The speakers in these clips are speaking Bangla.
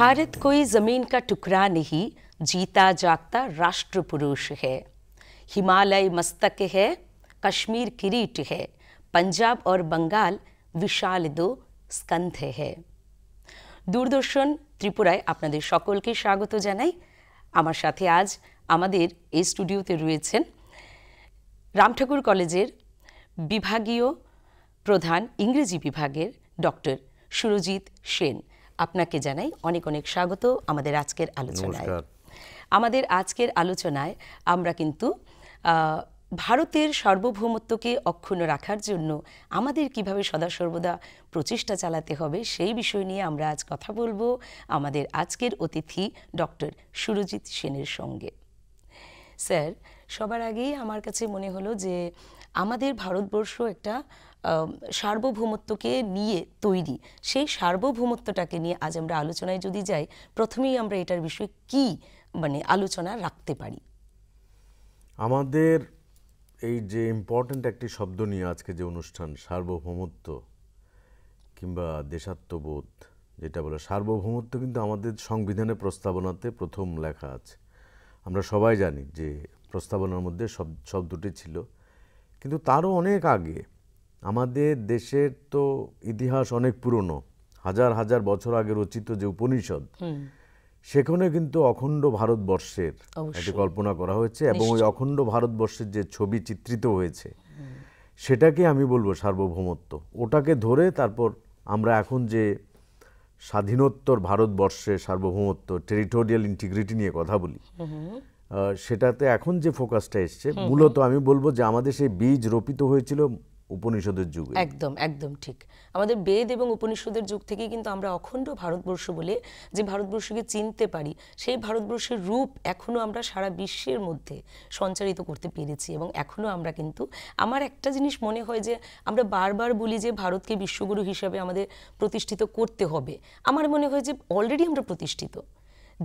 भारत कोई जमीन का टुकड़ा नहीं, जीता जागता राष्ट्र पुरुष है। हिमालय मस्तक है, कश्मीर किरीट है, पंजाब और बंगाल विशाल दो स्कंध है। দূরদর্শন ত্রিপুরায় আপনাদের সকলকে স্বাগত জানাই। আমার সাথে আজ আমাদের এই স্টুডিওতে রয়েছেন রামঠাকুর কলেজের বিভাগীয় প্রধান ইংরেজি বিভাগের ডক্টর সুরজিৎ সেন। আপনাকে জানাই অনেক অনেক স্বাগত আমাদের আজকের আলোচনায়। আমাদের আজকের আলোচনায় আমরা কিন্তু ভারতের সার্বভৌমত্বকে অক্ষুণ্ণ রাখার জন্য আমাদের কিভাবে সদা সর্বদা প্রচেষ্টা চালাতে হবে সেই বিষয় নিয়ে আমরা আজ কথা বলবো আমাদের আজকের অতিথি ডক্টর সুরজিৎ সেনের সঙ্গে। স্যার, সবার আগেই আমার কাছে মনে হলো যে আমাদের ভারতবর্ষ একটা সার্বভৌমত্বকে নিয়ে তৈরি, সেই সার্বভৌমত্বটাকে নিয়ে আজ আমরা আলোচনায় যদি যাই, প্রথমেই আমরা এটার বিষয়ে কি আলোচনা রাখতে পারি? আমাদের এই যে ইম্পর্ট্যান্ট একটি শব্দ নিয়ে আজকে যে অনুষ্ঠান, সার্বভৌমত্ব কিংবা দেশাত্মবোধ যেটা বলে, সার্বভৌমত্ব কিন্তু আমাদের সংবিধানের প্রস্তাবনাতে প্রথম লেখা আছে। আমরা সবাই জানি যে প্রস্তাবনার মধ্যে শব্দটি ছিল, কিন্তু তারও অনেক আগে আমাদের দেশের তো ইতিহাস অনেক পুরনো, হাজার হাজার বছর আগে রচিত যে উপনিষদ, সেখানে কিন্তু অখণ্ড ভারতবর্ষের একটি কল্পনা করা হয়েছে এবং ওই অখণ্ড ভারতবর্ষের যে ছবি চিত্রিত হয়েছে সেটাকে আমি বলবো সার্বভৌমত্ব। ওটাকে ধরে তারপর আমরা এখন যে স্বাধীনোত্তর ভারতবর্ষের সার্বভৌমত্ব, টেরিটোরিয়াল ইন্টিগ্রিটি নিয়ে কথা বলি, সেটাতে এখন যে ফোকাসটা এসছে, মূলত আমি বলবো যে আমাদের সেই বীজ রোপিত হয়েছিল উপনিষদের যুগে। একদম একদম ঠিক। আমাদের বেদ এবং উপনিষদের যুগ থেকে কিন্তু আমরা অখণ্ড ভারতবর্ষ বলে যে ভারতবর্ষকে চিনতে পারি, সেই ভারতবর্ষের রূপ এখনো আমরা সারা বিশ্বের মধ্যে সঞ্চারিত করতে পেরেছি। এবং এখনো আমরা কিন্তু, আমার একটা জিনিস মনে হয় যে আমরা বারবার বলি যে ভারতকে বিশ্বগুরু হিসাবে আমাদের প্রতিষ্ঠিত করতে হবে। আমার মনে হয় যে অলরেডি আমরা প্রতিষ্ঠিত।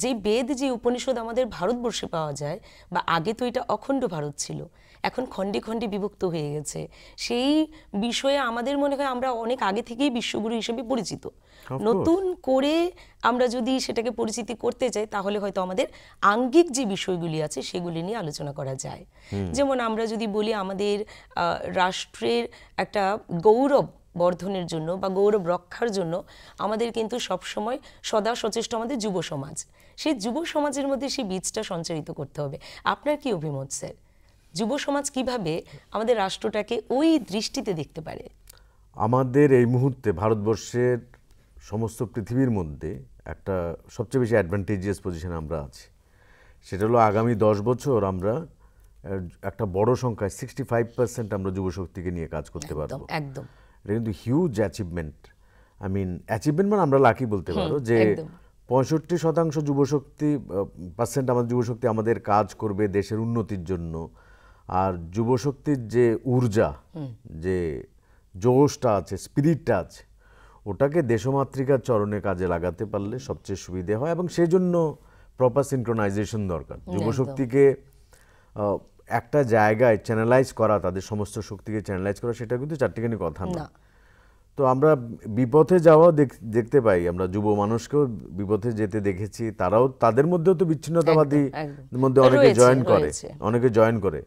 যে বেদ, যে উপনিষদ আমাদের ভারতবর্ষে পাওয়া যায়, বা আগে তো এটা অখণ্ড ভারত ছিল, এখন খণ্ডে খণ্ডে বিভক্ত হয়ে গেছে, সেই বিষয়ে আমাদের মনে হয় আমরা অনেক আগে থেকেই বিশ্বগুরু হিসেবে পরিচিত। নতুন করে আমরা যদি সেটাকে পরিচিতি করতে চাই, তাহলে হয়তো আমাদের আঙ্গিক যে বিষয়গুলি আছে সেগুলি নিয়ে আলোচনা করা যায়। যেমন আমরা যদি বলি আমাদের রাষ্ট্রের একটা গৌরব বর্ধনের জন্য বা গৌরব রক্ষার জন্য আমাদের কিন্তু সবসময় সদা সচেষ্ট আমাদের যুব সমাজ। সেই যুব সমাজের মধ্যে সেই বীজটা সঞ্চারিত করতে হবে। আপনার কি অভিমত স্যার? যুব সমাজ কিভাবে আমাদের রাষ্ট্রটাকে ওই দৃষ্টিতে দেখতে পারে? আমাদের এই মুহূর্তে ভারতবর্ষের সমস্ত পৃথিবীর মধ্যে একটা সবচেয়ে বেশি অ্যাডভান্টেজিয়াস পজিশনে আমরা আছি। সেটা হলো আগামী 10 বছর আমরা একটা বড় সংখ্যায় 65% আমরা যুবশক্তিকে নিয়ে কাজ করতে পারবো। একদম। এটা কিন্তু হিউজ অ্যাচিভমেন্ট। অ্যাচিভমেন্ট মানে আমরা লাকি বলতে পারো যে 65% যুবশক্তি আমাদের যুবশক্তি আমাদের কাজ করবে দেশের উন্নতির জন্য। আর যুবশক্তির যে ঊর্জা, যে জোশটা আছে, স্পিরিটটা আছে, ওটাকে দেশমাতৃকার চরণে কাজে লাগাতে পারলে সবচেয়ে সুবিধে হয়। এবং সেই জন্য প্রপার সিনক্রোনাইজেশন দরকার। যুবশক্তিকে একটা জায়গায় চ্যানেলাইজ করা, তাদের সমস্ত শক্তিকে চ্যানেলাইজ করা, সেটা কিন্তু চারটিখানি কথা না। তো আমরা বিপথে যাওয়াও দেখতে পাই, আমরা যুব মানুষকেও বিপথে যেতে দেখেছি। তারাও, তাদের মধ্যেও তো বিচ্ছিন্নতাবাদী মধ্যে অনেকে জয়েন করে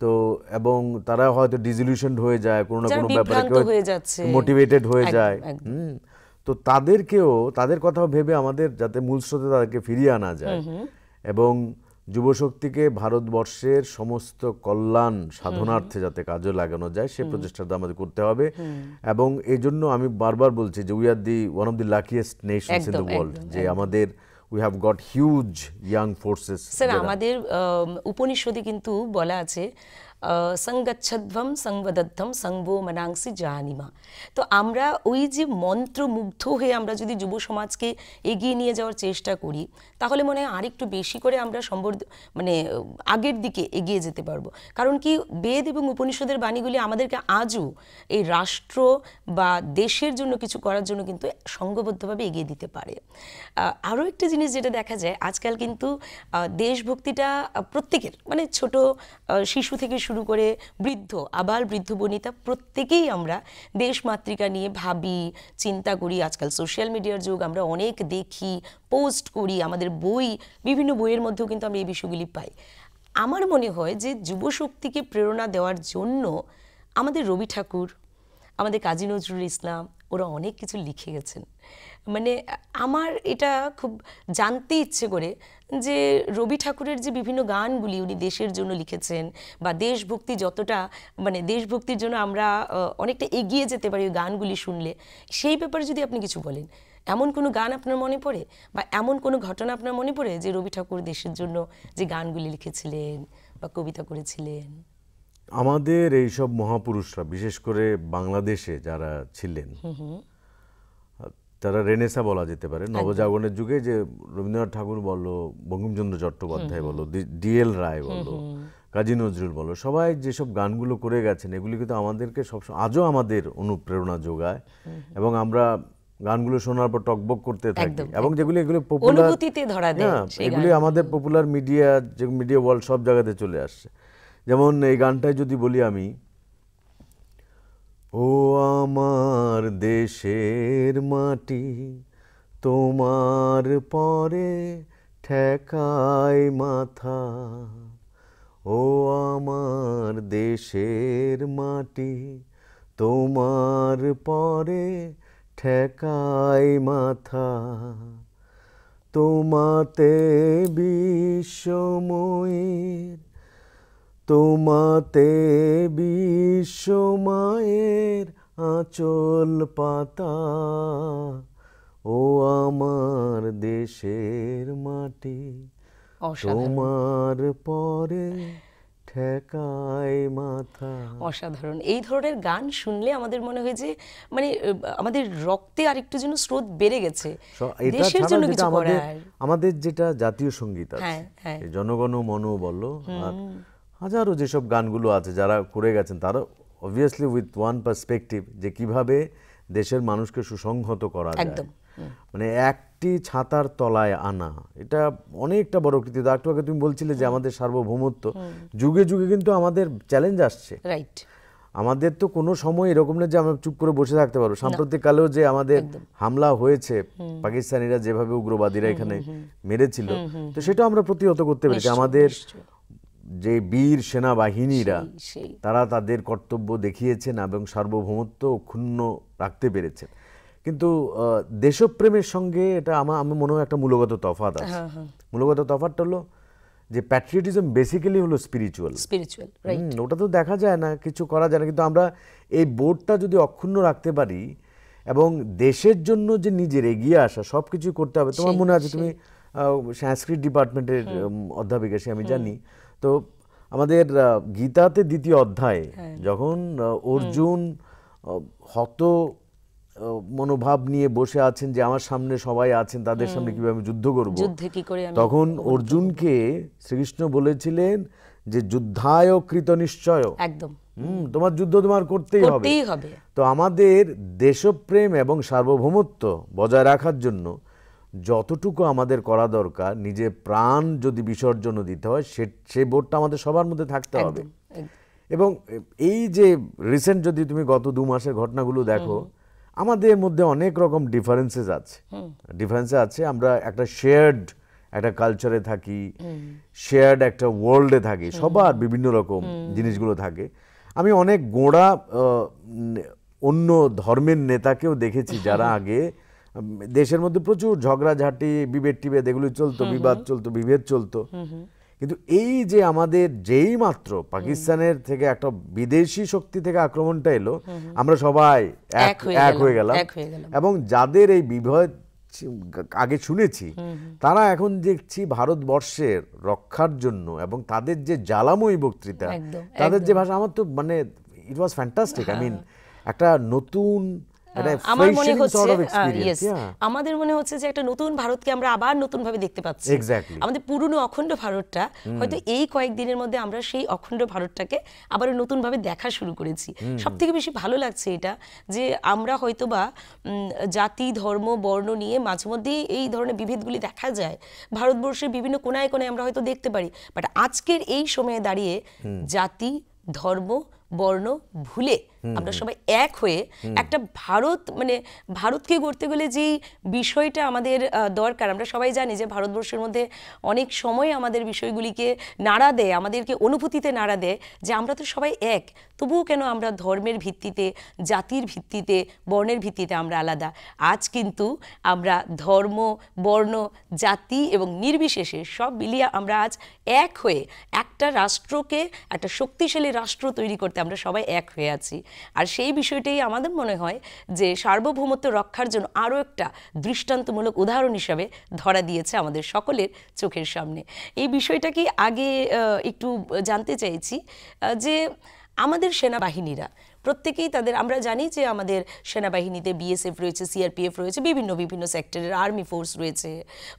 তো, এবং তারা হয়তো ডিসিলিউশনড হয়ে যায়, কোনো না কোনো ব্যাপারে মোটিভেটেড হয়ে যায়। তো তাদেরকেও, তাদের কথাও ভেবে আমাদের যাতে মূল স্রোতে তাদেরকে ফিরিয়ে আনা যায় এবং যুবশক্তিকে ভারতবর্ষের সমস্ত কল্যাণ সাধনার্থে যাতে কাজে লাগানো যায়, সে প্রচেষ্টাটা আমাদের করতে হবে। এবং এই জন্য আমি বারবার বলছি যে we are one of the luckiest Nations in the world, যে আমাদের we have got huge young forces. Sir, আমাদের উপনিষদে কিন্তু বলা আছে সংগচ্ছধ্বম সংবদধ্বম সংবো মনাংসি জাহানিমা। তো আমরা ওই যে মন্ত্রমুগ্ধ হয়ে আমরা যদি যুব সমাজকে এগিয়ে নিয়ে যাওয়ার চেষ্টা করি, তাহলে মনে হয় আরেকটু বেশি করে আমরা আগের দিকে এগিয়ে যেতে পারবো। কারণ কি, বেদ এবং উপনিষদের বাণীগুলি আমাদেরকে আজও এই রাষ্ট্র বা দেশের জন্য কিছু করার জন্য কিন্তু সংঘবদ্ধভাবে এগিয়ে দিতে পারে। আরও একটা জিনিস যেটা দেখা যায়, আজকাল কিন্তু দেশভক্তিটা প্রত্যেকের, ছোট শিশু থেকে শুরু করে বৃদ্ধ, আবার বৃদ্ধ বনিতা প্রত্যেকেই আমরা দেশমাতৃকা নিয়ে ভাবি, চিন্তা করি। আজকাল সোশ্যাল মিডিয়ার যুগ, আমরা অনেক দেখি, পোস্ট করি, আমাদের বই, বিভিন্ন বইয়ের মধ্যেও কিন্তু আমরা এই বিষয়গুলি পাই। আমার মনে হয় যে যুবশক্তিকে প্রেরণা দেওয়ার জন্য আমাদের রবি ঠাকুর, আমাদের কাজী নজরুল ইসলাম, ওরা অনেক কিছু লিখে গেছেন। মানে আমার এটা খুব জানতে ইচ্ছে করে যে রবি ঠাকুরের যে বিভিন্ন গানগুলি উনি দেশের জন্য লিখেছেন, বা দেশভক্তি যতটা, মানে দেশভক্তির জন্য আমরা অনেকটা এগিয়ে যেতে পারি ওই গানগুলি শুনলে, সেই ব্যাপারে যদি আপনি কিছু বলেন। এমন কোনো গান আপনার মনে পড়ে, বা এমন কোনো ঘটনা আপনার মনে পড়ে যে রবি ঠাকুর দেশের জন্য যে গানগুলি লিখেছিলেন বা কবিতা করেছিলেন? আমাদের এইসব মহাপুরুষরা, বিশেষ করে বাংলাদেশে যারা ছিলেন, তারা রেনেসা বলা যেতে পারে, নবজাগরণের যুগে, যে রবীন্দ্রনাথ ঠাকুর বলো, বঙ্কিমচন্দ্র চট্টোপাধ্যায় বলো, ডিএল রায় বলো, কাজী নজরুল বলো, সবাই যেসব গানগুলো করে গেছেন, এগুলি কিন্তু আমাদেরকে সবসময় আজও আমাদের অনুপ্রেরণা যোগায়। এবং আমরা গানগুলো শোনার পর টকবক করতে থাকি, এবং যেগুলি এগুলো পপুলার, এগুলি আমাদের পপুলার মিডিয়া, যে মিডিয়া ওয়ার্ল্ড সব জায়গাতে চলে আসছে। যেমন এই গানটায় যদি বলি আমি, ও আমার দেশের মাটি তোমার পরে ঠেকায় মাথা, ও আমার দেশের মাটি তোমার পরে ঠেকায় মাথা, তোমাতে বিশ্বময়ের, তোমাতে বিশ্বমায়ের আঁচল পাতা, ও আমার দেশের মাটি তোমার পরে ঠেকায় মাথা। অসাধারণ। এই ধরনের গান শুনলে আমাদের মনে হয় যে মানে আমাদের রক্তে আরেকটু যেন স্রোত বেড়ে গেছে, দেশের জন্য কিছু করার। আমাদের যেটা জাতীয় সঙ্গীত আছে, জনগণ মন বলো, আর হাজারো যেসব গানগুলো আছে যারা করে গেছেন, তারা অবভিয়াসলি উইথ ওয়ান পার্সপেক্টিভ, যে কিভাবে দেশের মানুষকে সুসংহত করা যায়, মানে একটি ছাতার তলায় আনা, এটা অনেকটা বড় কৃতিত্ব। একটু আগে তুমি বলছিলে যে আমাদের সার্বভৌমত্ব, যুগে যুগে কিন্তু আমাদের চ্যালেঞ্জ আসছে। রাইট, আমাদের তো কোনো সময় এরকম না যে আমরা চুপ করে বসে থাকতে পারবো। সাম্প্রতিককালেও যে আমাদের হামলা হয়েছে, পাকিস্তানিরা যেভাবে উগ্রবাদীরা এখানে মেরেছিল, তো সেটা আমরা প্রতিহত করতে পেরেছি। আমাদের যে বীর সেনাবাহিনীরা, তারা তাদের কর্তব্য দেখিয়েছেন এবং সার্বভৌমত্ব অক্ষুণ্ণ রাখতে পেরেছেন। কিন্তু দেশপ্রেমের সঙ্গে এটা আমার মনে হয় একটা মূলগত তফাৎ আছে। মূলগত তফাৎটা হলো যে প্যাট্রিয়টিজম বেসিক্যালি হলো স্পিরিচুয়াল, ওটা তো দেখা যায় না, কিছু করা যায় না, কিন্তু আমরা এই বোর্ডটা যদি অক্ষুণ্ণ রাখতে পারি এবং দেশের জন্য যে নিজের এগিয়ে আসা, সব কিছু করতে হবে। তোমার মনে আছে, তুমি সংস্কৃত ডিপার্টমেন্টের অধ্যাপিকা, সে আমি জানি, তো আমাদের গীতাতে 2য় অধ্যায়ে যখন অর্জুন হত মনোভাব নিয়ে বসে আছেন যে আমার সামনে সবাই আছেন, তাদের সামনে কিভাবে আমি যুদ্ধ করব, তখন অর্জুনকে শ্রীকৃষ্ণ বলেছিলেন যে যুদ্ধায় কৃত নিশ্চয়, একদম তোমার যুদ্ধ তোমার করতেই হবে। তো আমাদের দেশপ্রেম এবং সার্বভৌমত্ব বজায় রাখার জন্য যতটুকু আমাদের করা দরকার, নিজের প্রাণ যদি বিসর্জন দিতে হয়, সেই বোধটা আমাদের সবার মধ্যে থাকতে হবে। এবং এই যে রিসেন্ট যদি তুমি গত 2 মাসের ঘটনাগুলো দেখো, আমাদের মধ্যে অনেক রকম ডিফারেন্সেস আছে। আমরা একটা শেয়ার্ড একটা কালচারে থাকি, শেয়ার্ড একটা ওয়ার্ল্ডে থাকি, সবার বিভিন্ন রকম জিনিসগুলো থাকে। আমি অনেক গোঁড়া অন্য ধর্মের নেতাকেও দেখেছি যারা আগে দেশের মধ্যে প্রচুর ঝগড়াঝাটি, বিভেদ টিভেদ এগুলো চলতো, বিবাদ চলতো, বিভেদ চলতো, কিন্তু এই যে আমাদের যেই মাত্র পাকিস্তানের থেকে একটা বিদেশি শক্তি থেকে আক্রমণটা এলো, আমরা সবাই এক হয়ে গেলাম। এবং যাদের এই বিভেদ আগে শুনেছি, তারা এখন দেখছি ভারতবর্ষের রক্ষার জন্য, এবং তাদের যে জ্বালাময়ী বক্তৃতা, তাদের যে ভাষা, আমার তো মানে ইট ওয়াজ ফ্যান্টাস্টিক। আই মিন একটা নতুন, আমাদের মনে হচ্ছে যে একটা নতুন ভারতকে আমরা আবার নতুন ভাবে দেখতে পাচ্ছি। আমাদের পুরনো অখণ্ড ভারতটা হয়তো এই কয়েকদিনের মধ্যে আমরা সেই অখণ্ড ভারতটাকে আবার নতুন ভাবে দেখা শুরু করেছি। সব থেকে বেশি ভালো লাগছে এটা যে আমরা হয়তো বা জাতি, ধর্ম, বর্ণ নিয়ে মাঝে মধ্যে এই ধরনের বিভেদগুলি দেখা যায়, ভারতবর্ষের বিভিন্ন কোনায় কোনায় আমরা হয়তো দেখতে পারি, বাট আজকের এই সময়ে দাঁড়িয়ে জাতি, ধর্ম বর্ণ ভুলে আমরা সবাই এক হয়ে একটা ভারত, মানে ভারতকে গড়তে গেলে যেই বিষয়টা আমাদের দরকার, আমরা সবাই জানি যে ভারতবর্ষের মধ্যে অনেক সময় আমাদের বিষয়গুলিকে নাড়া দেয়, আমাদেরকে অনুভূতিতে নাড়া দেয় যে আমরা তো সবাই এক, তবুও কেন আমরা ধর্মের ভিত্তিতে, জাতির ভিত্তিতে, বর্ণের ভিত্তিতে আমরা আলাদা। আজ কিন্তু আমরা ধর্ম, বর্ণ, জাতি এবং নির্বিশেষে সব মিলিয়ে আমরা আজ এক হয়ে একটা রাষ্ট্রকে, একটা শক্তিশালী রাষ্ট্র তৈরি করতে আমরা সবাই এক হয়ে আছি। আর সেই বিষয়টাই আমাদের মনে হয় যে সার্বভৌমত্ব রক্ষার জন্য আরও একটা দৃষ্টান্তমূলক উদাহরণ হিসাবে ধরা দিয়েছে আমাদের সকলের চোখের সামনে। এই বিষয়টাকে আগে একটু জানতে চাইছি যে আমাদের সেনাবাহিনীরা প্রত্যেকেই তাদের, আমরা জানি যে আমাদের সেনাবাহিনীতে বিএসএফ রয়েছে, সিআরপিএফ রয়েছে, বিভিন্ন সেক্টরের আর্মি ফোর্স রয়েছে,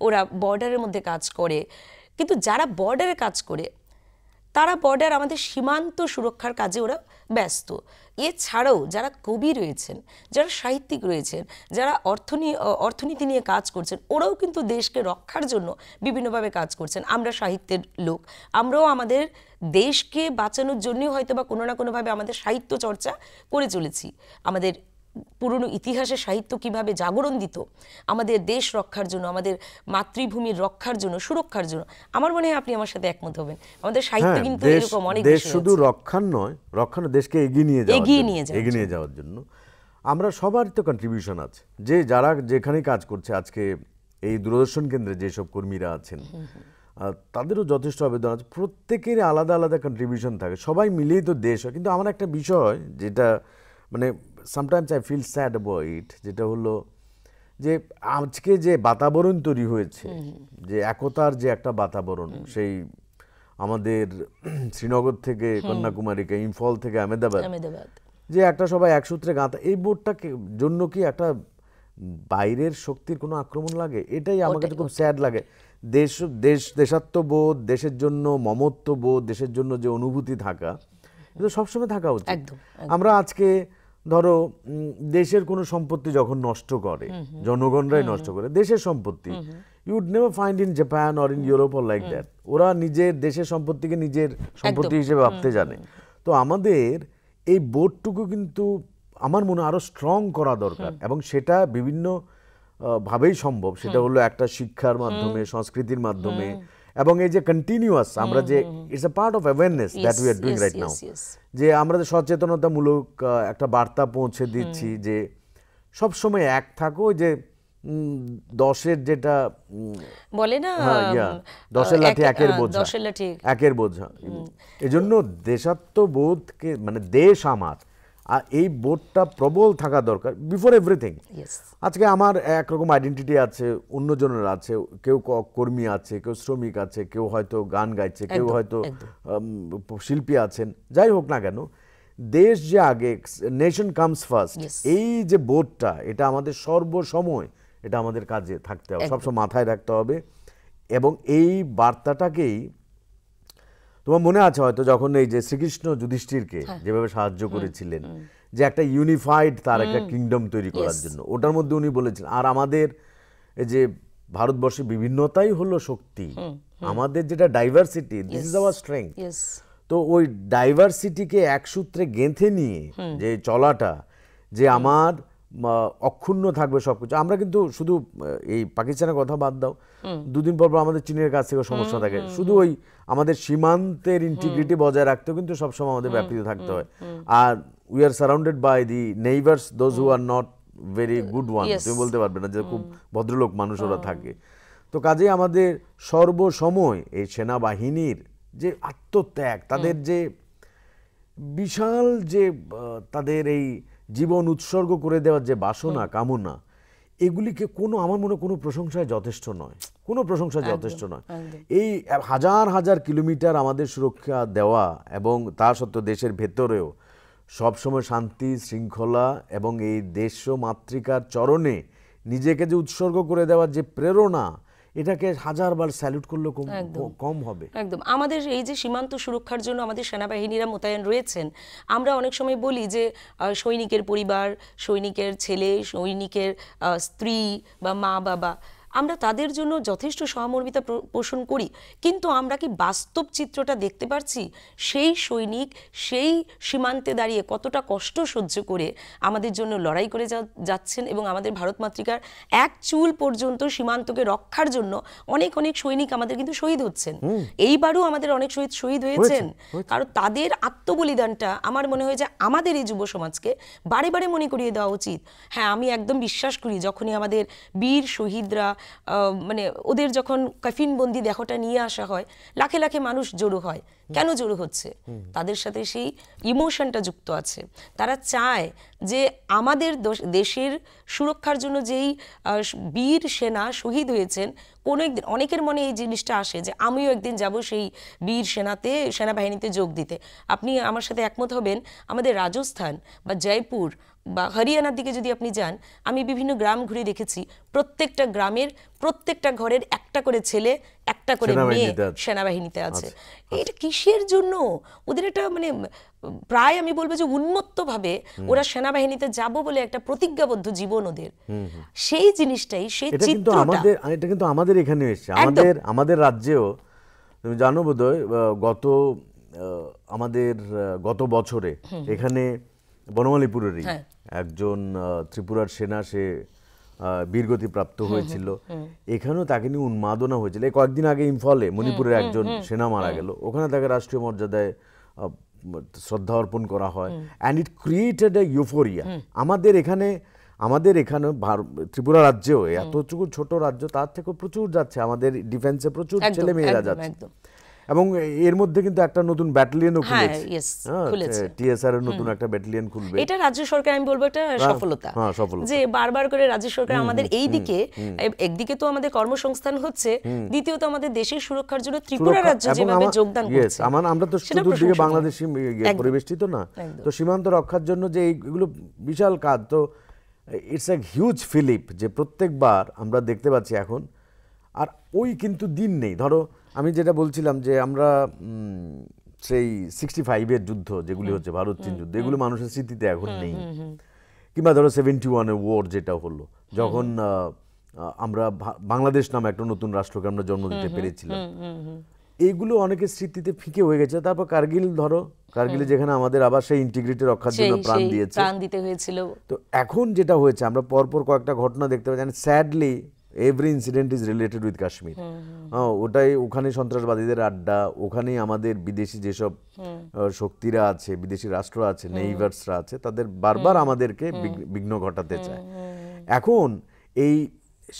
ওরা বর্ডারের মধ্যে কাজ করে। কিন্তু যারা বর্ডারে কাজ করে তারা বর্ডার, আমাদের সীমান্ত সুরক্ষার কাজে ওরা ব্যস্ত। এছাড়াও যারা কবি রয়েছেন, যারা সাহিত্যিক রয়েছেন, যারা অর্থনীতি নিয়ে কাজ করছেন, ওরাও কিন্তু দেশকে রক্ষার জন্য বিভিন্নভাবে কাজ করছেন। আমরা সাহিত্যের লোক, আমরাও আমাদের দেশকে বাঁচানোর জন্যই হয়তো বা কোনো না কোনোভাবে আমাদের সাহিত্য চর্চা করে চলেছি। আমাদের পুরনো ইতিহাসে সাহিত্য কিভাবে জাগরণ দিত আমাদের দেশ রক্ষার জন্য, আমাদের মাতৃভূমির রক্ষার জন্য, সুরক্ষার জন্য। আমার মনে হয় আপনি আমার সাথে একমত হবেন, আমাদের সাহিত্য কিন্তু এরকম অনেক দেশ শুধু রক্ষার নয়, রক্ষার দেশকে এগিয়ে নিয়ে যাওয়ার জন্য আমরা সবার তো কন্ট্রিবিউশন আছে। যে যারা যেখানেই কাজ করছে, আজকে এই দূরদর্শন কেন্দ্রে যেসব কর্মীরা আছেন তাদেরও যথেষ্ট আবেদন আছে, প্রত্যেকের আলাদা আলাদা কন্ট্রিবিউশন থাকে, সবাই মিলেই তো দেশ হয়। কিন্তু আমার একটা বিষয় যেটা মানে sometimes I feel sad about it, যেটা হলো যে আজকে যে বাতাবরণ তৈরি হয়েছে, যে একতার যে একটা বাতাবরণ, সেই আমাদের শ্রীনগর থেকে কন্যাকুমারীকে, ইম্ফল থেকে আহমেদাবাদ, যে একটা সবাই এক সূত্রে গাঁথা, এই বোর্ডটাকে জন্য কি একটা বাইরের শক্তির কোনো আক্রমণ লাগে? এটাই আমার কাছে খুব স্যাড লাগে। দেশাত্মবোধ, দেশের জন্য মমত্ববোধ, দেশের জন্য যে অনুভূতি থাকা, এটা সবসময় থাকা উচিত। আমরা আজকে ধরো দেশের কোনো সম্পত্তি যখন নষ্ট করে, জনগণরাই নষ্ট করে দেশের সম্পত্তি, you would never find in Japan or in Europe or like that. ওরা নিজের দেশের সম্পত্তিকে নিজের সম্পত্তি হিসেবে ভাবতে জানে। তো আমাদের এই বোর্ডটুকু কিন্তু আমার মনে আরো স্ট্রং করা দরকার, এবং সেটা বিভিন্ন ভাবেই সম্ভব। সেটা হলো একটা শিক্ষার মাধ্যমে, সংস্কৃতির মাধ্যমে, এবং এই যে কন্টিনিউয়াস আমরা যে it's a part of awareness that we are doing right now, যে আমরা যে সচেতনতামূলক একটা বার্তা পৌঁছে দিচ্ছি যে সব সময় এক থাকো, যে 10-এর যেটা বলে না, 10-এর লাঠি একের বোঝা। এজন্য দেশাত্মবোধকে, মানে দেশ আমার, আর এই বোধটা প্রবল থাকা দরকার বিফোর এভরিথিং। আজকে আমার একরকম আইডেন্টিটি আছে, অন্যজনের আছে, কেউ কর্মী আছে, কেউ শ্রমিক আছে, কেউ হয়তো গান গাইছে, কেউ হয়তো শিল্পী আছেন, যাই হোক না কেন, দেশ যে আগে, নেশন কামস ফার্স্ট, এই যে বোধটা, এটা আমাদের সর্বসময়, এটা আমাদের কাজে থাকতে হবে, সবসময় মাথায় রাখতে হবে। এবং এই বার্তাটাকেই, তোমার মনে আছে হয়তো যখন এই যে শ্রীকৃষ্ণ যুধিষ্ঠিরকে যেভাবে সাহায্য করেছিলেন, যে একটা ইউনিফাইড তার একটা কিংডম তৈরি করার জন্য, ওটার মধ্যে উনি বলেছিলেন, আর আমাদের এই যে ভারতবর্ষের বিভিন্নতাই হলো শক্তি, আমাদের যেটা diversity, this is our strength. তো ওই ডাইভার্সিটিকে এক সূত্রে গেঁথে নিয়ে যে চলাটা, যে আমার অক্ষুণ্ণ থাকবে সবকিছু। আমরা কিন্তু শুধু এই পাকিস্তানের কথা বাদ দাও, দুদিন পর আমাদের চীনের কাছ থেকে সমস্যা থাকে, শুধু ওই আমাদের সীমান্তের ইন্টিগ্রিটি বজায় রাখতেও কিন্তু সবসময় আমাদের ব্যাপৃত থাকতে হয়। আর we are surrounded by the neighbours, those who are not very good one, তুমি বলতে পারবে না যে খুব ভদ্রলোক মানুষ ওরা থাকে। তো কাজেই আমাদের সর্বসময় এই সেনাবাহিনীর যে আত্মত্যাগ, তাদের যে বিশাল যে তাদের এই জীবন উৎসর্গ করে দেওয়ার যে বাসনা, কামনা, এগুলিকে কোনো, আমার মনে কোনো প্রশংসায় যথেষ্ট নয়, কোনো প্রশংসা যথেষ্ট নয়। এই হাজার হাজার কিলোমিটার আমাদের সুরক্ষা দেওয়া, এবং তা সত্ত্বেও দেশের ভেতরেও সবসময় শান্তি, শৃঙ্খলা এবং এই দেশ মাতৃকার চরণে নিজেকে যে উৎসর্গ করে দেওয়ার যে প্রেরণা, এটাকে হাজারবার স্যালুট করলে কম হবে। একদম। আমাদের এই যে সীমান্ত সুরক্ষার জন্য আমাদের সেনাবাহিনীরা মোতায়েন রয়েছেন, আমরা অনেক সময় বলি যে সৈনিকের পরিবার, সৈনিকের ছেলে, সৈনিকের স্ত্রী বা মা বাবা, আমরা তাদের জন্য যথেষ্ট সহমর্মিতা পোষণ করি, কিন্তু আমরা কি বাস্তব চিত্রটা দেখতে পারছি? সেই সৈনিক সেই সীমান্তে দাঁড়িয়ে কতটা কষ্ট সহ্য করে আমাদের জন্য লড়াই করে যাচ্ছেন, এবং আমাদের ভারত মাতৃকার এক চুল পর্যন্ত সীমান্তকে রক্ষার জন্য অনেক অনেক সৈনিক আমাদের কিন্তু শহীদ হচ্ছেন। এইবারও আমাদের অনেক শহীদ হয়েছেন, কারণ তাদের আত্মবলিদানটা আমার মনে হয় যে আমাদের এই যুব সমাজকে বারে বারে মনে করিয়ে দেওয়া উচিত। হ্যাঁ, আমি একদম বিশ্বাস করি যখনই আমাদের বীর শহীদরা মানে ওদের যখন কাফিনবন্দি দেহটা নিয়ে আসা হয়, লাখে লাখে মানুষ জড়ো হয়। কেন জড়ো হচ্ছে? তাদের সাথে সেই ইমোশনটা যুক্ত আছে। তারা চায় যে আমাদের দেশের সুরক্ষার জন্য যেই বীর সেনা শহীদ হয়েছেন, কোনো একদিন অনেকের মনে এই জিনিসটা আসে যে আমিও একদিন যাব সেই বীর সেনাবাহিনীতে যোগ দিতে। আপনি আমার সাথে একমত হবেন, আমাদের রাজস্থান বা জয়পুর বা হরিয়ানার দিকে যদি আপনি যান, আমি বিভিন্ন গ্রাম ঘুরে দেখেছি, প্রত্যেকটা গ্রামের প্রত্যেকটা ঘরের একটা করে ছেলে, একটা করে মেয়ে সেনাবাহিনীতে আছে। এটা কিসের জন্য? ওদের একটা মানে প্রায় আমি বলবো যে উন্মত্তভাবে ওরা সেনাবাহিনীতে যাব বলে একটা প্রতিজ্ঞাবদ্ধ জীবন ওদের। সেই জিনিসটাই, সেই চিত্রটা এটা কিন্তু আমাদের এখানে এসেছে, আমাদের রাজ্যেও। তুমি জানো বোধহয় গত বছরে এখানে বনমালীপুরেরই একজন ত্রিপুরার সেনা, সে বীরগতি প্রাপ্ত হয়েছিল। এখানেও তাকে নিয়ে উন্মাদনা হয়েছিল। কয়েকদিন আগে ইম্ফলে মণিপুরের একজন সেনা মারা গেল, ওখানে তাকে রাষ্ট্রীয় মর্যাদায় শ্রদ্ধা অর্পণ করা হয়, and it created A euphoria. আমাদের এখানে ত্রিপুরা রাজ্যেও, এতটুকু ছোট রাজ্য, তার থেকে প্রচুর যাচ্ছে আমাদের ডিফেন্সে, প্রচুর ছেলে মেয়েরা যাচ্ছে। এবং এর মধ্যে কিন্তু একটা নতুন ব্যাটালিয়নও খুলেছে, টিএসআর এর নতুন একটা ব্যাটালিয়ন খুলবে। এটা রাজ্য সরকার, আমি বলবো এটা সফলতা, যে বারবার করে রাজ্য সরকার আমাদের এই দিকে, একদিকে তো আমাদের কর্মসংস্থান হচ্ছে, দ্বিতীয়ত আমাদের দেশের সুরক্ষার জন্য ত্রিপুরা রাজ্য যেভাবে যোগদান করছে। আমরা তো চতুর্দিকে বাংলাদেশী পরিবেষ্টিত না, তো সীমান্ত রক্ষার জন্য যে এইগুলো বিশাল কাজ, তো ইটস এ হিউজ ফিলিপ যে প্রত্যেকবার আমরা দেখতে পাচ্ছি এখন। আর ওই কিন্তু দিন নেই। ধরো আমি যেটা বলছিলাম যে আমরা সেই 65-এর যুদ্ধ যেগুলি হচ্ছে, ভারত চীন যুদ্ধ, এগুলো মানুষের স্মৃতিতে এখন নেই। কিংবা ধরো 71-এর ওয়ার যেটা হলো, যখন আমরা বাংলাদেশ নামে একটা নতুন রাষ্ট্রকে আমরা জন্ম দিতে পেরেছিলাম, এইগুলো অনেকের স্মৃতিতে ফিকে হয়ে গেছে। তারপর কার্গিল ধরো, কার্গিলে যেখানে আমাদের আবার সেই ইন্টিগ্রিটি রক্ষার জন্য প্রাণ দিতে হয়েছিল। তো এখন যেটা হয়েছে, আমরা পরপর কয়েকটা ঘটনা দেখতে পাচ্ছি, sadly every incident is related with Kashmir. ওখানে সন্ত্রাসবাদীদের আড্ডা, ওখানেই আমাদের বিদেশি যেসব শক্তিরা আছে, বিদেশি রাষ্ট্র আছে, নেইবার্সরা আছে, তাদের বারবার আমাদেরকে বিঘ্ন ঘটাতে চায়। এখন এই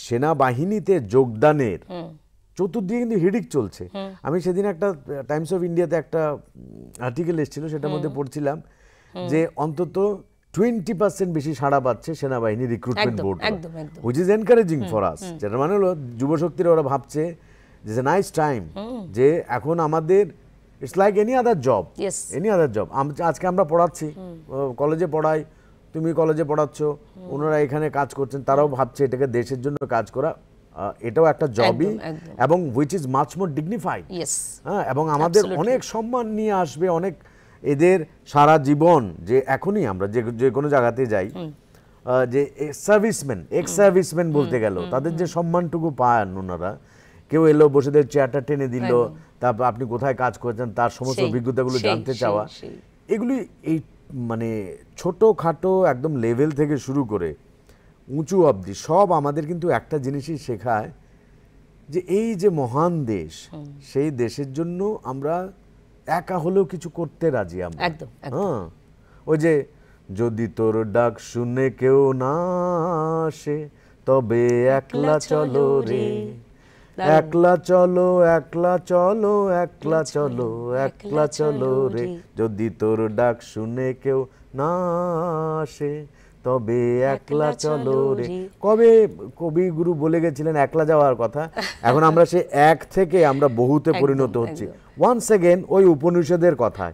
সেনাবাহিনীতে যোগদানের চতুর্দিকে কিন্তু হিড়িক চলছে। আমি সেদিন একটা টাইমস অফ ইন্ডিয়াতে একটা আর্টিকেল এসেছিল, সেটার মধ্যে পড়ছিলাম যে অন্তত 20% বেশি সাড়া পাচ্ছে সেনাবাহিনী recruitment board, which is encouraging for us. যেটা মানে হলো যুবশক্তিরা ওরা ভাবছে যে নাইস টাইম, যে এখন আমাদের it's like any other job. আজকে আমরা পড়াচ্ছি, কলেজে পড়াই, তুমি কলেজে পড়াচ্ছ, ওনারা এখানে কাজ করছেন, তারাও ভাবছে এটাকে দেশের জন্য কাজ করা, এটাও একটা জবই, এবং which is much more dignified. হ্যাঁ, এবং আমাদের অনেক সম্মান নিয়ে আসবে, অনেক এদের সারা জীবন, যে এখনই আমরা যে কোনো জায়গাতে যাই, যে সার্ভিসম্যান, এক্স সার্ভিসম্যান বলতে গেল, তাদের যে সম্মানটুকু পান ওনারা, কেউ এলো বসেদের চেয়ারটা টেনে দিল, তারপর আপনি কোথায় কাজ করছেন তার সমস্ত অভিজ্ঞতাগুলো জানতে চাওয়া, এগুলি এই মানে ছোটোখাটো একদম লেভেল থেকে শুরু করে উঁচু অবধি সব আমাদের কিন্তু একটা জিনিসই শেখায়, যে এই যে মহান দেশ, সেই দেশের জন্য আমরা একা হলেও কিছু করতে রাজি আমরা। হ্যাঁ, ওই যে যদি তোর ডাক শুনে কেউ না আসে, তবে একলা চলো রে, একলা চলো, একলা চলো, একলা চলো, একলা চলো রে, যদি তোর ডাক শুনে কেউ না আসে, তবে একলা চলো রে। কবে কবিগুরু বলে গেছিলেন একলা যাওয়ার কথা, এখন আমরা সে এক থেকে আমরা বহুতে পরিণত হচ্ছি। ওয়ান্স এগেন ওই উপনিষদের কথা,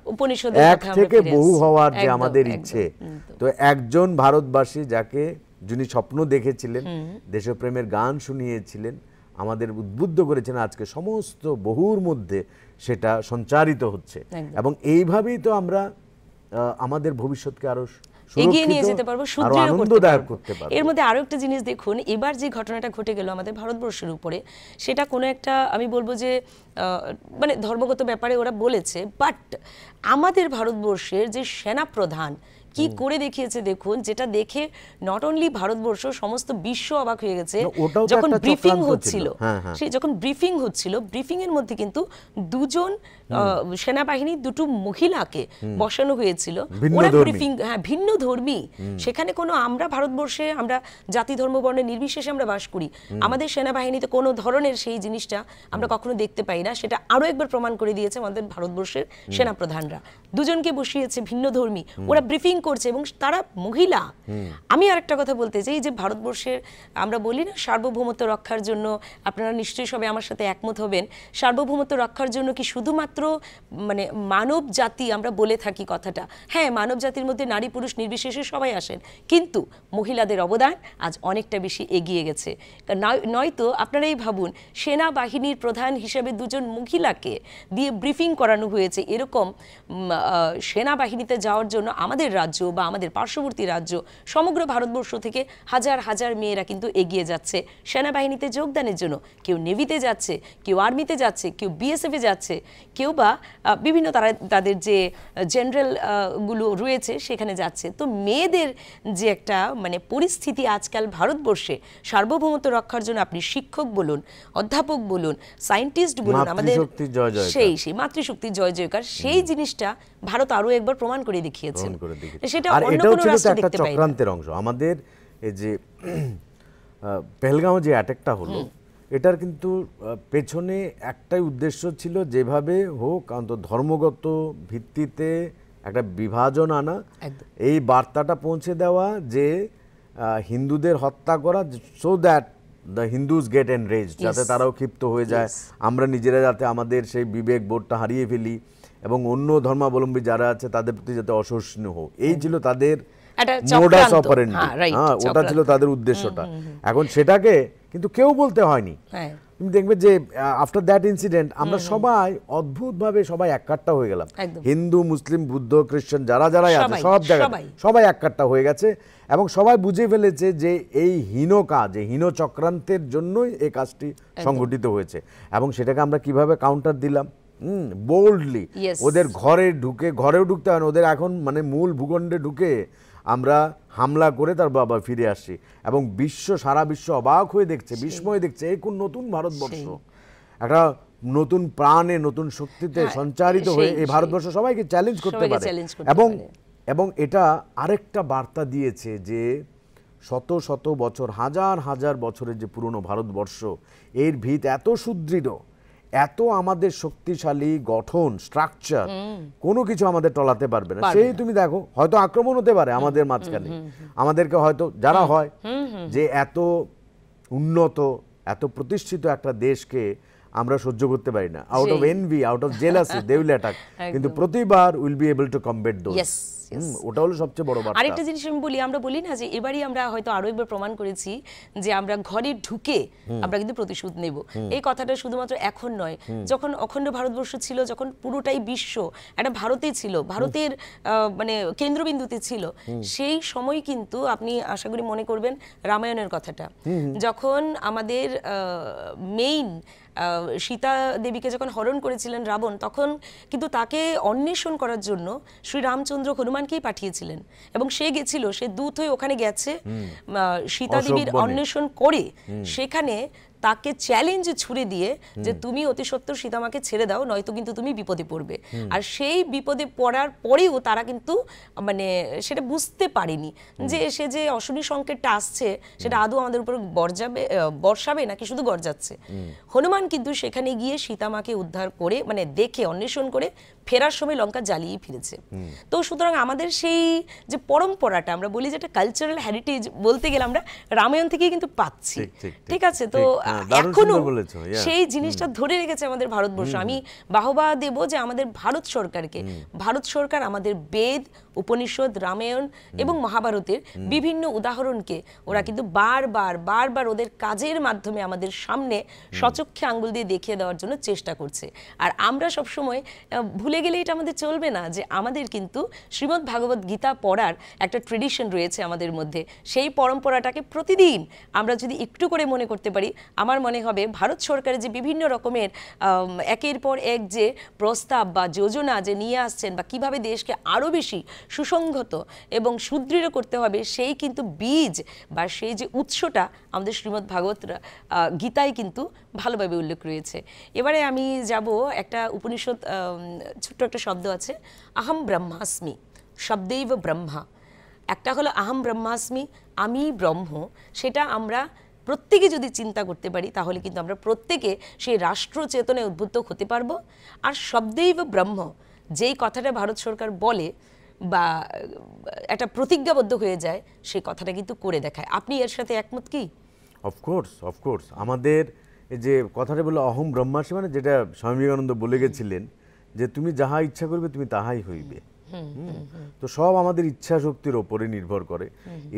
এক থেকে বহু হওয়ার যে আমাদের ইচ্ছে। তো একজন ভারতবাসী যিনি স্বপ্ন দেখেছিলেন, দেশপ্রেমের গান শুনিয়েছিলেন, আমাদের উদ্বুদ্ধ করেছেন, আজকে সমস্ত বহুর মধ্যে সেটা সঞ্চারিত হচ্ছে। এবং এইভাবেই তো আমরা আমাদের ভবিষ্যৎকে আরো এগিয়ে নিয়ে যেতে পারবো, সুদৃঢ় করতে পারবো। এর মধ্যে আরো একটা জিনিস দেখুন, এবার যে ঘটনাটা ঘটে গেল আমাদের ভারতবর্ষের উপরে, সেটা কোনো একটা আমি বলবো যে মানে ধর্মগত ব্যাপারে ওরা বলেছে, বাট আমাদের ভারতবর্ষের যে সেনা প্রধান কি করে দেখিয়েছে দেখুন, যেটা দেখে নট অনলি ভারতবর্ষ, সমস্ত বিশ্ব অবাক হয়ে গেছে। যখন ব্রিফিং হচ্ছিল, সেই যখন ব্রিফিং হচ্ছিল, ব্রিফিং এর মধ্যে কিন্তু দুজন সেনাবাহিনী, দুটো মহিলাকে বসানো হয়েছিল, ওরা ব্রিফিং, হ্যাঁ, ভিন্ন ধর্মী। সেখানে কোনো, আমরা ভারতবর্ষে আমরা জাতি ধর্ম বর্ণের নির্বিশেষে আমরা বাস করি, আমাদের সেনাবাহিনীতে কোনো ধরনের সেই জিনিসটা আমরা কখনো দেখতে পাই না। সেটা আরো একবার প্রমাণ করে দিয়েছে আমাদের ভারতবর্ষের সেনাপ্রধানরা, দুজনকে বসিয়েছে ভিন্ন ধর্মী, ওরা ব্রিফিং করছে এবং তারা মহিলা। আমি আরেকটা কথা বলতে চাই, যে ভারতবর্ষের আমরা বলি না সার্বভৌমত্ব রক্ষার জন্য, আপনারা নিশ্চয়ই সবাই আমার সাথে একমত হবেন, সার্বভৌমত্ব রক্ষার জন্য কি শুধুমাত্র মানে মানব জাতি আমরা বলে থাকি কথাটা, হ্যাঁ মানব জাতির মধ্যে নারী পুরুষ নির্বিশেষে সবাই আসেন, কিন্তু মহিলাদের অবদান আজ অনেকটা বেশি এগিয়ে গেছে। নয়তো আপনারাই ভাবুন, সেনাবাহিনীর প্রধান হিসেবে দুজন মহিলাকে দিয়ে ব্রিফিং করানো হয়েছে, এরকম সেনাবাহিনীতে যাওয়ার জন্য আমাদের রাজ্য বা আমাদের পার্শ্ববর্তী রাজ্য সমগ্র ভারতবর্ষ থেকে হাজার হাজার মেয়েরা কিন্তু এগিয়ে যাচ্ছে সেনাবাহিনীতে যোগদানের জন্য। কেউ নেভিতে যাচ্ছে, কেউ আর্মিতে যাচ্ছে, কেউ বিএসএফে যাচ্ছে, কেউ বা বিভিন্ন তাদের যে জেনারেল গুলো রয়েছে সেখানে যাচ্ছে। তো মেয়েদের যে একটা মানে পরিস্থিতি আজকাল ভারতবর্ষে সার্বভৌমত্ব রক্ষার জন্য, আপনি শিক্ষক বলুন, অধ্যাপক বলুন, সায়েন্টিস্ট বলুন, আমাদের সেই মাতৃশক্তির জয় জয়কার, সেই জিনিসটা ভারত আরো একবার প্রমাণ করে দেখিয়েছে। সেটা অন্য কোনো রাষ্ট্র দেখতে পাই না। চক্রান্তের অংশ আমাদের এই যে পেহেলগাঁও যে অ্যাটাকটা হলো, এটার কিন্তু পেছনে একটাই উদ্দেশ্য ছিল, যেভাবে হোক অন্তত ধর্মগত ভিত্তিতে একটা বিভাজন আনা, এই বার্তাটা পৌঁছে দেওয়া যে হিন্দুদের হত্যা করা, so that the Hindus get enraged, যাতে তারাও ক্ষিপ্ত হয়ে যায়, আমরা নিজেরা যাতে আমাদের সেই বিবেক বোধটা হারিয়ে ফেলি এবং অন্য ধর্মাবলম্বী যারা আছে তাদের প্রতি যাতে অসহিষ্ণু হোক, এই ছিল তাদের মোডাস অপারেন্ডি। হ্যাঁ, ওটা ছিল তাদের উদ্দেশ্যটা। এখন সেটাকে কিন্তু কেউ বলতে হয়নি। তুমি দেখবে যে আফটার দ্যাট ইনসিডেন্ট আমরা সবাই অদ্ভুতভাবে সবাই এককাট্টা হয়ে গেলাম, হিন্দু মুসলিম বুদ্ধ খ্রিস্টান যারা যারাই আছে সব জায়গায় সবাই এককাট্টা হয়ে গেছে এবং সবাই বুঝে ফেলেছে যে এই হীন কাজ, এই হীন চক্রান্তের জন্যই এই কাজটি সংঘটিত হয়েছে। এবং সেটাকে আমরা কিভাবে কাউন্টার দিলাম, বোল্ডলি ওদের ঘরেও ঢুকতে হয় না, ওদের এখন মানে মূল ভূখণ্ডে ঢুকে আমরা হামলা করে তার বাবা ফিরে আসছি এবং সারা বিশ্ব অবাক হয়ে দেখছে, বিস্ময় দেখছে, এই কোন নতুন ভারতবর্ষ, একটা নতুন প্রাণে নতুন শক্তিতে সঞ্চারিত হয়ে এই ভারতবর্ষ সবাইকে চ্যালেঞ্জ করতে পারে। এবং এটা আরেকটা বার্তা দিয়েছে যে শত শত বছর, হাজার হাজার বছরের যে পুরনো ভারতবর্ষ, এর ভিত এত সুদৃঢ়, এত আমাদের শক্তিশালী গঠন, স্ট্রাকচার, কোনো কিছু আমাদের টলাতে পারবে না। সেই তুমি দেখো, হয়তো আক্রমণ হতে পারে আমাদের মাঝখানে, আমাদেরকে হয়তো যারা হয় যে এত উন্নত এত প্রতিষ্ঠিত একটা দেশকে আমরা সহ্য করতে পারি না, out of envy, out of jealousy they will attack, কিন্তু প্রতিবার will be able to combat those. ওটা হলো সবচেয়ে বড় বার্তা। আরেকটা জিনিস আমি বলি, আমরা বলি না যে এবারই আমরা হয়তো আরো একবার প্রমাণ করেছি যে আমরা ঘরে ঢুকে আমরা কিন্তু প্রতিশোধ নেব। এই কথাটা শুধুমাত্র এখন নয়, যখন অখণ্ড ভারতবর্ষ ছিল, যখন পুরোটাই বিশ্ব একটা ভারতেই ছিল, ভারতের মানে কেন্দ্রবিন্দুতে ছিল, সেই সময় কিন্তু আপনি আশা করি মনে করবেন রামায়ণের কথাটা, যখন আমাদের মেইন সীতা দেবীকে যখন হরণ করেছিলেন রাবণ, তখন কিন্তু তাকে অন্বেষণ করার জন্য শ্রী রামচন্দ্র হনুমানকেই পাঠিয়েছিলেন এবং সে গেছিল, সে দূত হয়ে ওখানে গেছে সীতা দেবীর অন্বেষণ করে, সেখানে তাকে চ্যালেঞ্জ ছুড়ে দিয়ে যে তুমি অতি সত্বর সীতামাকে ছেড়ে দাও, নয়তো কিন্তু তুমি বিপদে পড়বে। আর সেই বিপদে পড়ার পরেও তারা কিন্তু মানে সেটা বুঝতে পারেনি যে সে যে অশনি সংকেতটা আসছে সেটা আদৌ আমাদের উপর বর্ষাবে নাকি শুধু গর্জাচ্ছে। হনুমান কিন্তু সেখানে গিয়ে সীতামাকে উদ্ধার করে, মানে দেখে অন্বেষণ করে ফেরার সময় লঙ্কা জ্বালিয়ে ফিরেছে। তো সুতরাং আমাদের সেই যে পরম্পরাটা, আমরা বলি যেটা কালচারাল হেরিটেজ, বলতে গেলে আমরা রামায়ণ থেকেই কিন্তু পাচ্ছি, ঠিক আছে? তো এখনো সেই জিনিসটা ধরে রেখেছে আমাদের ভারতবর্ষ। আমি বাহবা দেব যে আমাদের ভারত সরকারকে, ভারত সরকার আমাদের বেদ উপনিষদ, রামায়ণ এবং মহাভারতের বিভিন্ন উদাহরণকে ওরা কিন্তু বারবার ওদের কাজের মাধ্যমে আমাদের সামনে সচক্ষে আঙ্গুল দিয়ে দেখিয়ে দেওয়ার জন্য চেষ্টা করছে। আর আমরা সবসময় ভুলে গেলে এটা আমাদের চলবে না যে আমাদের কিন্তু শ্রীমদ্ ভাগবত গীতা পড়ার একটা ট্রেডিশন রয়েছে আমাদের মধ্যে। সেই পরম্পরাটাকে প্রতিদিন আমরা যদি একটু করে মনে করতে পারি, আমার মনে হবে ভারত সরকারের যে বিভিন্ন রকমের একের পর এক যে প্রস্তাব বা যোজনা যে নিয়ে আসছেন বা কিভাবে দেশকে আরও বেশি সুসংহত এবং সুদৃঢ় করতে হবে, সেই কিন্তু বীজ বা সেই যে উৎসটা আমাদের শ্রীমদ্ ভাগবত গীতায় কিন্তু ভালোভাবে উল্লেখ রয়েছে। এবারে আমি যাব, একটা উপনিষদ ছোট্ট একটা শব্দ আছে, আহম ব্রহ্মাস্মি, শব্दैव ব্রহ্মা। একটা হলো আহম ব্রহ্মাস্মি, আমি ব্রহ্ম, সেটা আমরা প্রত্যেকে যদি চিন্তা করতে পারি তাহলে কিন্তু আমরা প্রত্যেকে সেই রাষ্ট্র চেতনায় উদ্বুদ্ধ হতে পারবো। আর শব্दैव ব্রহ্ম যেই কথাটা ভারত সরকার বলে বা একটা প্রতিজ্ঞাবদ্ধ হয়ে যায়, সেই কথাটা কিন্তু করে দেখায়। আপনি এর সাথে একমত কি? অফকোর্স আমাদের এই যে কথাটা বললো অহম ব্রহ্মাস্মি, মানে যেটা স্বামী বিবেকানন্দ বলে গেছিলেন যে তুমি যাহা ইচ্ছা করবে তুমি তাহাই হইবে। তো সব আমাদের ইচ্ছা শক্তির ওপরে নির্ভর করে।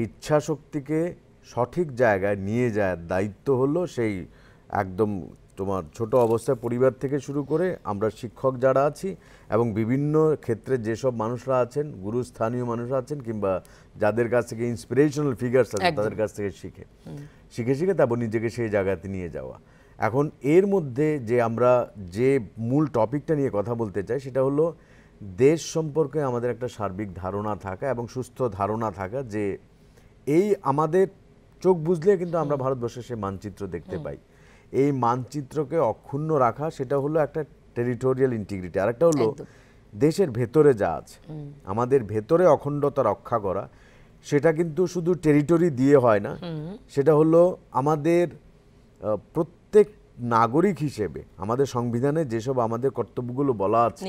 ইচ্ছা শক্তিকে সঠিক জায়গায় নিয়ে যাওয়ার দায়িত্ব হলো সেই একদম তোমার ছোট অবস্থায় পরিবার থেকে শুরু করে আমরা শিক্ষক যারা আছি এবং বিভিন্ন ক্ষেত্রে যেসব মানুষরা আছেন, গুরুস্থানীয় মানুষরা আছেন কিংবা যাদের কাছ থেকে ইন্সপিরেশনাল ফিগারস আছে তাদের কাছ থেকে শিখে তারপর নিজেকে সেই জায়গাতে নিয়ে যাওয়া। এখন এর মধ্যে যে আমরা যে মূল টপিকটা নিয়ে কথা বলতে চাই সেটা হলো দেশ সম্পর্কে আমাদের একটা সার্বিক ধারণা থাকা এবং সুস্থ ধারণা থাকা, যে এই আমাদের চোখ বুঝলে কিন্তু আমরা ভারতবর্ষের সেই মানচিত্র দেখতে পাই। এই মানচিত্রকে অক্ষুণ্ণ রাখা, সেটা হলো একটা টেরিটোরিয়াল ইন্টিগ্রিটি। আর একটা হলো দেশের ভেতরে যা আছে, আমাদের ভেতরে অখণ্ডতা রক্ষা করা, সেটা কিন্তু শুধু টেরিটরি দিয়ে হয় না, সেটা হলো আমাদের প্রত্যেক নাগরিক হিসেবে আমাদের সংবিধানে যেসব আমাদের কর্তব্যগুলো বলা আছে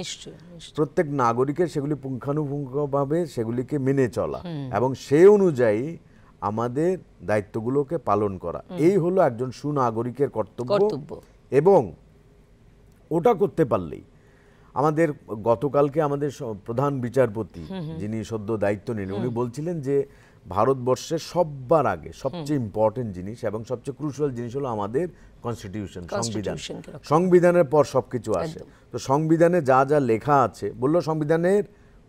প্রত্যেক নাগরিকের সেগুলি পুঙ্খানুপুঙ্খভাবে সেগুলিকে মেনে চলা এবং সেই অনুযায়ী আমাদের দায়িত্বগুলোকে পালন করা, এই হলো একজন সুনাগরিকের কর্তব্য। এবং ওটা করতে পারলেই আমাদের গতকালকে আমাদের প্রধান বিচারপতি যিনি সদ্য দায়িত্ব নিলেন উনি বলছিলেন যে ভারতবর্ষের সবার আগে সবচেয়ে ইম্পর্টেন্ট জিনিস এবং সবচেয়ে ক্রুশিয়াল জিনিস হলো আমাদের কনস্টিটিউশন, সংবিধান। সংবিধানের পর সবকিছু আসে। তো সংবিধানে যা যা লেখা আছে, বললো সংবিধানের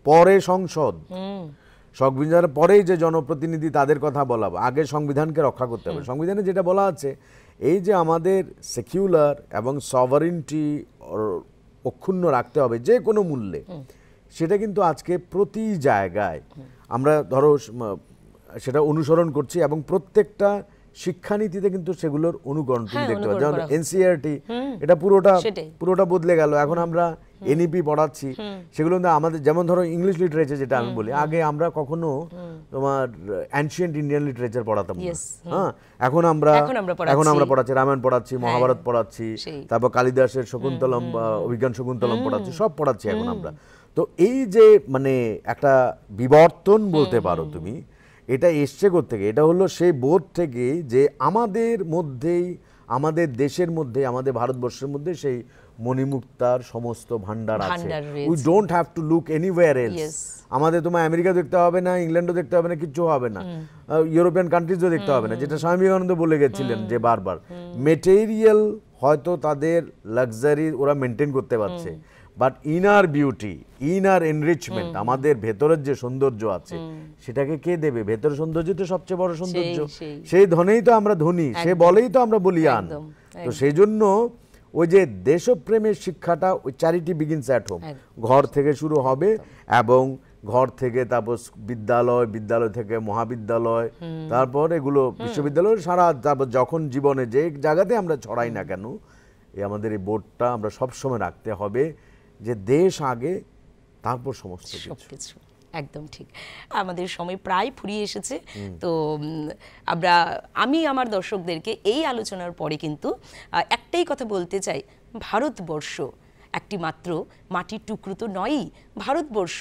পরে সংসদ, সংবিধানের পরেই যে জনপ্রতিনিধি তাদের কথা বলা, আগে সংবিধানকে রক্ষা করতে হবে। সংবিধানে যেটা বলা আছে এই যে আমাদের সেকুলার এবং সভারেন্টি অক্ষুণ্ণ রাখতে হবে যে কোনো মূল্যে, সেটা কিন্তু আজকে প্রতি জায়গায় আমরা ধরো সেটা অনুসরণ করছি এবং প্রত্যেকটা শিক্ষানীতিতে কিন্তু সেগুলোর অনুকরণ তুমি দেখতে পাচ্ছ। যেমন এনসিইআরটি, এটা পুরোটা বদলে গেল। এখন আমরা এনইপি পড়াচ্ছি, সেগুলো আমাদের যেমন ধরো ইংলিশ লিটারেচার যেটা আমি বলি, আগে আমরা কখনো তোমার অ্যানশিয়েন্ট ইন্ডিয়ান লিটারেচার পড়াতাম না, হ্যাঁ, এখন আমরা পড়াচ্ছি, রামায়ণ পড়াচ্ছি, মহাভারত পড়াচ্ছি, তারপর কালিদাসের শকুন্তলম, অভিজ্ঞান শকুন্তলম পড়াচ্ছি, সব পড়াচ্ছি এখন আমরা। তো এই যে মানে একটা বিবর্তন বলতে পারো তুমি, এটা এসছে কোত্থেকে? এটা হলো সেই বোধ থেকে যে আমাদের মধ্যেই, আমাদের দেশের মধ্যে, আমাদের ভারতবর্ষের মধ্যে সেই মণিমুক্তার সমস্ত ভান্ডার আছে। We don't have to look anywhere else. আমাদের তোমার আমেরিকা দেখতে হবে না, ইংল্যান্ডও দেখতে হবে না, কিচ্ছু হবে না, ইউরোপিয়ান কান্ট্রিজও দেখতে হবে না, যেটা স্বামী বিবেকানন্দ বলে গেছিলেন যে বারবার মেটেরিয়াল হয়তো তাদের লাক্সারি ওরা মেনটেন করতে পারছে, but inner beauty, inner enrichment, আমাদের ভেতরের যে সৌন্দর্য আছে সেটাকে কে দেবে? ভেতরের সৌন্দর্য তো সবচেয়ে বড় সৌন্দর্য, সেই ধনেই তো আমরা ধনী, সে বলেই তো আমরা বলিয়ান। তো সেই জন্য ওই যে দেশপ্রেমের শিক্ষাটা, ওই চ্যারিটি বিগিনস অ্যাট হোম, ঘর থেকে শুরু হবে এবং ঘর থেকে তারপর বিদ্যালয়, বিদ্যালয় থেকে মহাবিদ্যালয়, তারপর এগুলো বিশ্ববিদ্যালয়, সারা তারপর যখন জীবনে যে জায়গাতে আমরা ছড়াই না কেন, এই আমাদের এই বোর্ডটা আমরা সবসময় রাখতে হবে যে দেশ আগে, তারপর সমস্ত কিছু। একদম ঠিক। আমাদের সময় প্রায় ফুরিয়ে এসেছে, তো আমি আমার দর্শকদেরকে এই আলোচনার পরে কিন্তু একটাই কথা বলতে চাই, ভারতবর্ষ একটি মাত্র মাটির টুকরো তো নয়ই। ভারতবর্ষ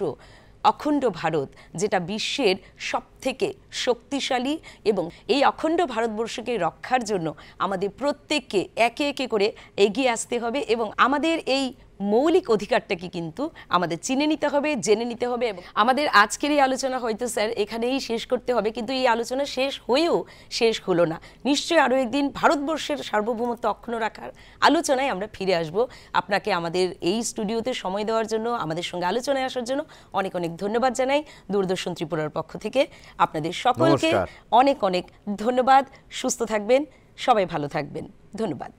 অখণ্ড ভারত, যেটা বিশ্বের সবথেকে শক্তিশালী, এবং এই অখণ্ড ভারতবর্ষকে রক্ষার জন্য আমাদের প্রত্যেককে একে একে করে এগিয়ে আসতে হবে এবং আমাদের এই মৌলিক অধিকারটাকে কিন্তু আমাদের চিনে নিতে হবে, জেনে নিতে হবে। এবং আমাদের আজকের এই আলোচনা হয়তো স্যার এখানেই শেষ করতে হবে, কিন্তু এই আলোচনা শেষ হয়েও শেষ হলো না। নিশ্চয়ই আরও একদিন ভারতবর্ষের সার্বভৌমত্ব অক্ষুণ্ণ রাখার আলোচনায় আমরা ফিরে আসব। আপনাকে আমাদের এই স্টুডিওতে সময় দেওয়ার জন্য, আমাদের সঙ্গে আলোচনায় আসার জন্য অনেক অনেক ধন্যবাদ জানাই দূরদর্শন ত্রিপুরার পক্ষ থেকে। আপনাদের সকলকে অনেক অনেক ধন্যবাদ। সুস্থ থাকবেন, সবাই ভালো থাকবেন। ধন্যবাদ।